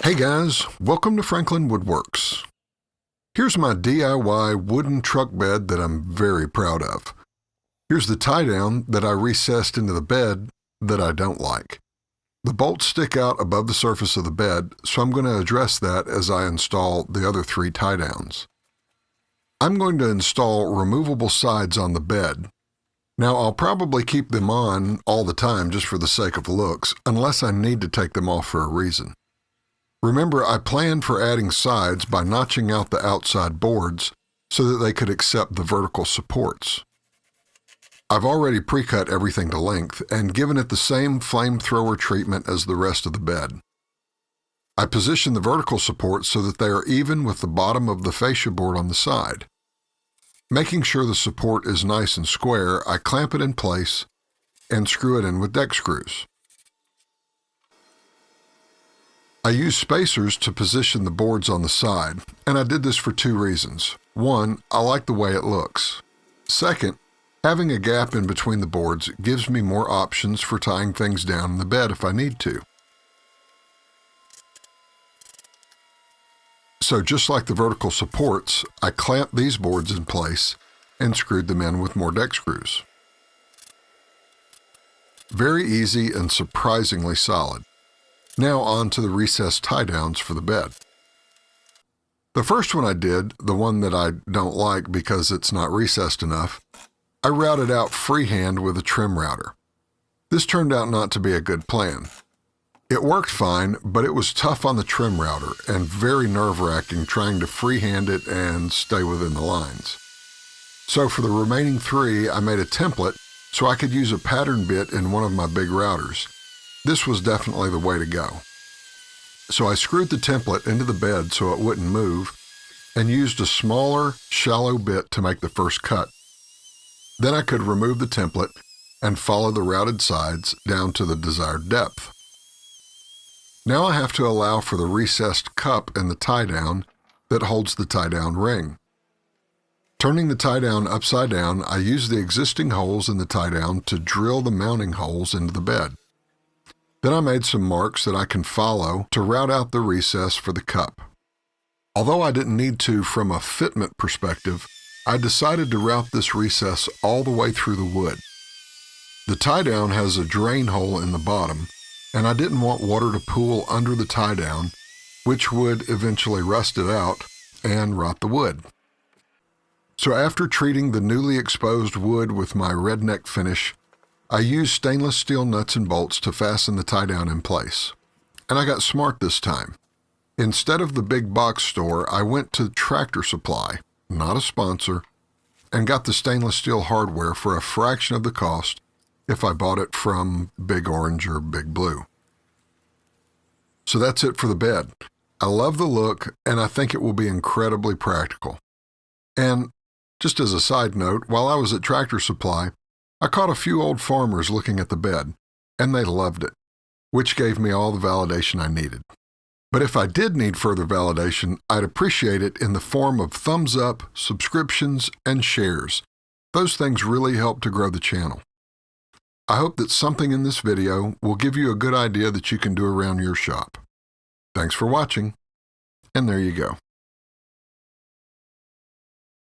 Hey guys, welcome to Franklin Woodworks. Here's my DIY wooden truck bed that I'm very proud of. Here's the tie-down that I recessed into the bed that I don't like. The bolts stick out above the surface of the bed, so I'm going to address that as I install the other 3 tie-downs. I'm going to install removable sides on the bed. Now I'll probably keep them on all the time just for the sake of looks, unless I need to take them off for a reason. Remember, I planned for adding sides by notching out the outside boards so that they could accept the vertical supports. I've already pre-cut everything to length and given it the same flamethrower treatment as the rest of the bed. I position the vertical supports so that they are even with the bottom of the fascia board on the side. Making sure the support is nice and square, I clamp it in place and screw it in with deck screws. I use spacers to position the boards on the side, and I did this for 2 reasons. 1, I like the way it looks. Second, having a gap in between the boards gives me more options for tying things down in the bed if I need to. So just like the vertical supports, I clamped these boards in place and screwed them in with more deck screws. Very easy and surprisingly solid. Now on to the recessed tie-downs for the bed. The first one I did, the one that I don't like because it's not recessed enough, I routed out freehand with a trim router. This turned out not to be a good plan. It worked fine, but it was tough on the trim router and very nerve-wracking trying to freehand it and stay within the lines. So for the remaining 3, I made a template so I could use a pattern bit in one of my big routers. This was definitely the way to go. So I screwed the template into the bed so it wouldn't move and used a smaller, shallow bit to make the first cut. Then I could remove the template and follow the routed sides down to the desired depth. Now I have to allow for the recessed cup in the tie-down that holds the tie-down ring. Turning the tie-down upside down, I use the existing holes in the tie-down to drill the mounting holes into the bed. Then I made some marks that I can follow to route out the recess for the cup. Although I didn't need to from a fitment perspective, I decided to route this recess all the way through the wood. The tie-down has a drain hole in the bottom, and I didn't want water to pool under the tie-down, which would eventually rust it out and rot the wood. So after treating the newly exposed wood with my redneck finish, I used stainless steel nuts and bolts to fasten the tie-down in place. And I got smart this time. Instead of the big box store, I went to Tractor Supply, not a sponsor, and got the stainless steel hardware for a fraction of the cost if I bought it from Big Orange or Big Blue. So that's it for the bed. I love the look, and I think it will be incredibly practical. And just as a side note, while I was at Tractor Supply, I caught a few old farmers looking at the bed, and they loved it, which gave me all the validation I needed. But if I did need further validation, I'd appreciate it in the form of thumbs up, subscriptions, and shares. Those things really help to grow the channel. I hope that something in this video will give you a good idea that you can do around your shop. Thanks for watching, and there you go.